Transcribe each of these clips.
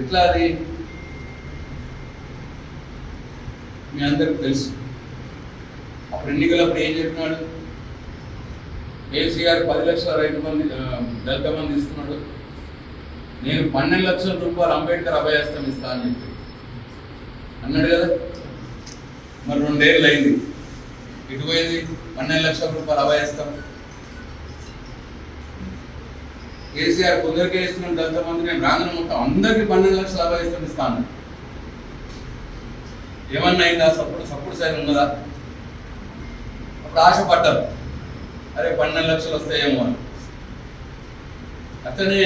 ఎట్లా అది మీ అందరికి తెలుసు. అప్పుడు ఎన్నికలప్పుడు ఏం చెప్పినాడు? కేసీఆర్ 10 లక్షల దళిత మంది ఇస్తున్నాడు, నేను 12 లక్షల రూపాయలు అంబేద్కర్ అభయాస్తం ఇస్తా అని చెప్పి అన్నాడు కదా. మరి 2 ఏళ్ళు అయింది, ఇటు పోయింది 12 లక్షల రూపాయలు అభయాస్తం. కేసీఆర్ కొందరికే ఇస్తున్నాడు దళిత మంది, నేను రాగానే మొత్తం అందరికీ 12 లక్షల అభయాస్తం ఇస్తాను. ఏమన్నా అయిందా? సప్పుడు సైన్ ఉన్నదా? అప్పుడు ఆశపడ్డారు, అరే 12 లక్షలు వస్తాయేమో అని. అతనే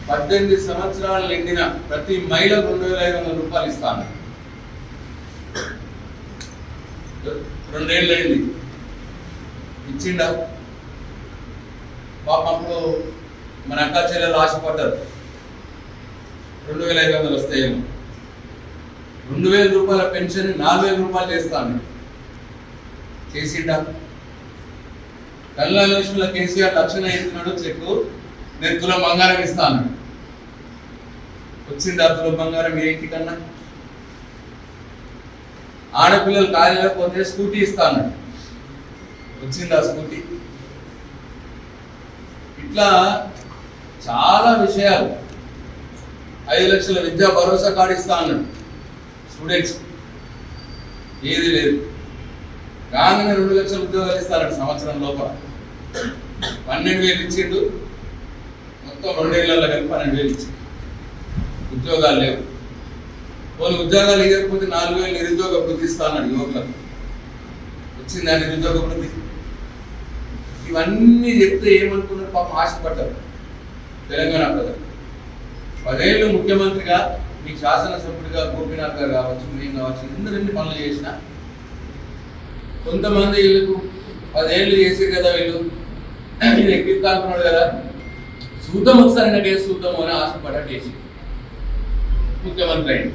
18 సంవత్సరాలు నిండిన ప్రతి మహిళకు 2500 రూపాయలు ఇస్తాను. 2 ఏళ్ళు అయింది, ఇచ్చిండా? పాపం అప్పుడు మన అక్క చెల్లెలు ఆశపడ్డారు 2500 వస్తాయేమో. 2000 రూపాయల పెన్షన్ 4000 రూపాయలు చేస్తాను. చేసిండా? కళ్యాణ కేసీఆర్ లక్షణ ఇస్తున్నాడు చెక్కు, నేను తులం బంగారం ఇస్తాను. వచ్చిందా తులం బంగారం ఏ ఇంటికన్నా? ఆడపిల్లలు కాలేకపోతే స్కూటీ ఇస్తాను. వచ్చిందా స్కూటీ? ఇట్లా చాలా విషయాలు. 5 లక్షల విద్యా భరోసా కార్డు ఇస్తా అన్నాడు స్టూడెంట్స్, ఏది లేదు. రాగానే 2 లక్షల ఉద్యోగాలు ఇస్తారట సంవత్సరం లోపల. 12,000 ఇచ్చిండు, మొత్తం 2 ఏళ్లలో కలిపి 12,000 ఇచ్చిండు. ఉద్యోగాలు లేవు. కొన్ని ఉద్యోగాలు ఇవ్వకపోతే 4,000 నిరుద్యోగ వృత్తి ఇస్తా అన్నాడు యువకులకు. వచ్చిందా నిరుద్యోగ వృత్తి? ఇవన్నీ చెప్తే ఏమనుకున్నారు? పాపం ఆశపడ్డారు తెలంగాణ ప్రజలు. 10 ఏళ్ళు ముఖ్యమంత్రిగా, మీకు శాసనసభ్యుడిగా గోపీనాథ్ గారు కావచ్చు, మేము కావచ్చు, ఎన్ని పనులు చేసినా కొంతమంది వీళ్ళకు 10 ఏళ్ళు చేసారు కదా, వీళ్ళు ఎక్కిస్తానుకున్నాడు కదా, చూద్దాం ఒకసారి నా కేసు చూద్దాము అని ఆశపడ్డట్టు చేసి ముఖ్యమంత్రి అయింది.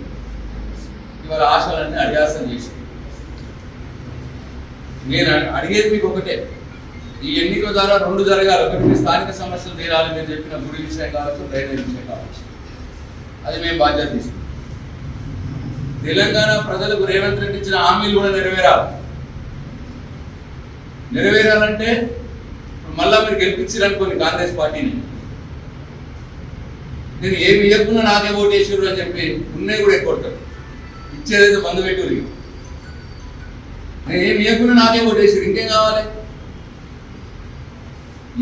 ఇవాళ ఆశలన్నీ అడియాసం చేసి. నేను అడిగేది మీకు ఒకటే, ఈ ఎన్నిక ద్వారా 2 జరగాలి. ఒకటి మీ స్థానిక సమస్యలు తీరాలి, మీరు చెప్పిన గుడి విషయం కావచ్చు, డ్రైనేజ్ విషయం కావచ్చు, అది మేము బాధ్యత తీసుకుంటాం. తెలంగాణ ప్రజలకు రేవంత్ రెడ్డి ఇచ్చిన హామీలు కూడా నెరవేరాలంటే మళ్ళా మీరు గెలిపించారనుకోండి కాంగ్రెస్ పార్టీని, నేను ఏమి ఇవ్వకుండా నాకే ఓటు వేసారు అని చెప్పి ఉన్నాయి కూడా ఎక్కువ ఇచ్చేదైతే బంధు పెట్టురు. నేను ఏమి ఇవ్వకుండా నాకే ఓటు వేసారు, ఇంకేం కావాలి?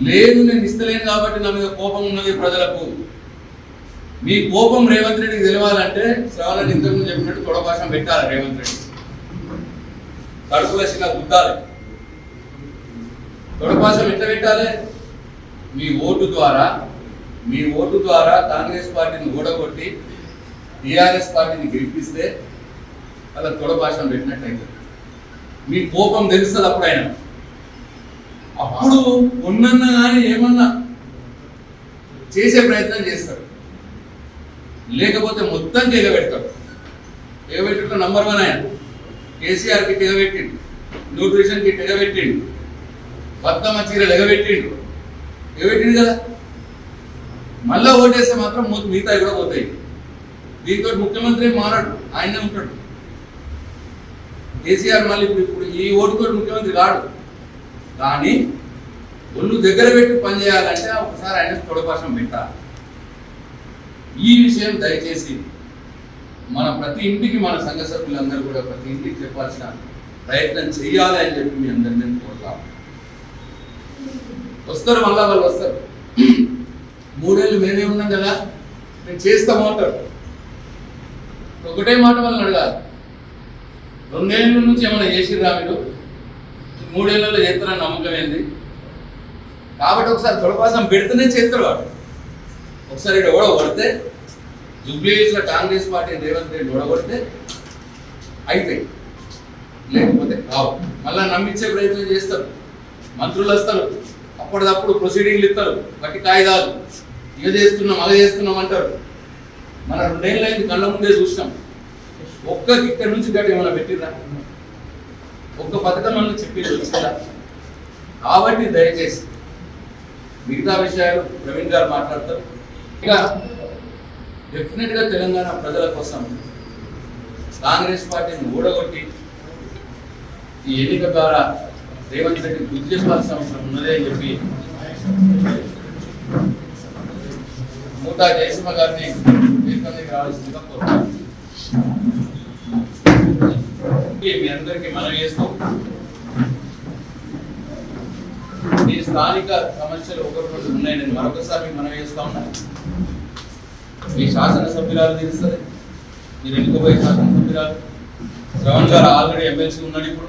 లేదు నేను ఇస్తలేను కాబట్టి నా మీద కోపం ఉన్నది ప్రజలకు. మీ కోపం రేవంత్ రెడ్డికి తెలియాలంటే శ్రావణ్ ఇంతకుముందు చెప్పినట్టు తొడపాశం పెట్టాలి. రేవంత్ రెడ్డి కడుపుల శిలా గుద్దాలి. తొడపాశం ఎట్లా పెట్టాలి? మీ ఓటు ద్వారా కాంగ్రెస్ పార్టీని ఓడగొట్టి టీఆర్ఎస్ పార్టీని గెలిపిస్తే అలా తొడపాశం పెట్టినట్టయితే మీ కోపం తెలుస్తుంది. అప్పుడు ఉన్నన్నా కానీ ఏమన్నా చేసే ప్రయత్నం చేస్తారు, లేకపోతే మొత్తం తెగబెడతాడు. తెగబెట్టడంలో నంబర్ 1 ఆయన. కేసీఆర్కి తెగబెట్టిండు, న్యూట్రిషన్కి తెగబెట్టిండు, బతుకమ్మ చీరలు ఎగబెట్టిండు కదా. మళ్ళా ఓటేస్తే మాత్రం మిగతా కూడా పోతాయి. దీంతో ముఖ్యమంత్రి మారాడు, ఆయనే ఉంటాడు. కేసీఆర్ మళ్ళీ ఇప్పుడు ఈ ఓటుతో ముఖ్యమంత్రి కాడు, కానీ ఒళ్ళు దగ్గర పెట్టి పనిచేయాలంటే ఒకసారి ఆయన తొడపాశం పెట్టాలి. ఈ విషయం దయచేసి మన ప్రతి ఇంటికి, మన సంఘ సభ్యులందరూ కూడా ప్రతి ఇంటికి చెప్పాల్సిన ప్రయత్నం చేయాలి అని చెప్పి మీ అందరినీ నేను కోరుతాను. వస్తారు, మళ్ళా వాళ్ళు వస్తారు. 3 ఏళ్ళు మేమే ఉన్నాం కదా, మేము చేస్తాము అంటారు. ఒకటే మాట వాళ్ళని అడగాలి, 2 ఏళ్ళ నుంచి ఏమైనా చేసిర్రా మీరు? 3 ఏళ్ళలో చేస్తారని నమ్మకం ఏంది? కాబట్టి ఒకసారి తొడపాసం పెడితేనే చేస్తారు వాడు. ఒకసారి ఇక్కడ ఓడగొడితే, జూబ్లీహిల్స్లో కాంగ్రెస్ పార్టీ రేవంత్ రెడ్డి ఓడగొడితే అయిపోయి, లేకపోతే రావు. మళ్ళా నమ్మించే ప్రయత్నం చేస్తారు, మంత్రులు వస్తారు, అప్పటిదప్పుడు ప్రొసీడింగ్లు ఇస్తారు, బట్టి కాయిదాలు, ఇక చేస్తున్నాం అంటారు. మన 2 ఏళ్ళు అయింది, కళ్ళ ముందే చూసినాం. ఇక్కడి నుంచి గట్టి ఏమైనా పెట్టిరా? ఒక్క పథకం అన్న చెప్పి వచ్చిందా? కాబట్టి దయచేసి మిగతా విషయాలు ప్రవీణ్ గారు మాట్లాడతారు. ఇక డెఫినెట్గా తెలంగాణ ప్రజల కోసం కాంగ్రెస్ పార్టీని ఓడగొట్టి ఈ ఎన్నిక ద్వారా రేవంత్ రెడ్డి బుద్ధి చెప్పాల్సిన అవసరం ఉన్నదే అని చెప్పి మూటా జయసింహ గారిని వేదికకి రావాల్సిందిగా కోరుతాను. మీ అందరికీ మనం చేస్తూ మీ స్థానిక సమస్యలు ఒకటి ఉన్నాయి. నేను మరొకసారి మీకు మనం చేస్తా ఉన్నాను. మీ శాసనసభ్యురాలు తెలుస్తుంది, మీరు ఎన్నికబోయే శాసనసభ్యురాలు శ్రవణ్ గారు ఆల్రెడీ ఎమ్మెల్సీ ఉన్నాడు. ఇప్పుడు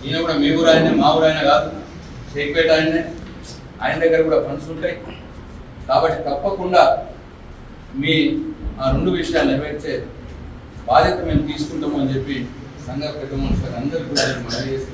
ఈయన కూడా మీ ఊరు ఆయనే, మా ఊరు ఆయన కాదు, షేక్పేట ఆయనే. ఆయన దగ్గర కూడా ఫండ్స్ ఉంటాయి. కాబట్టి తప్పకుండా మీ ఆ రెండు విషయాలు నెరవేర్చే బాధ్యత మేము తీసుకుంటాము అని చెప్పి సంఘ పెద్ద మనుషులకు అందరికీ కూడా మనం చేసి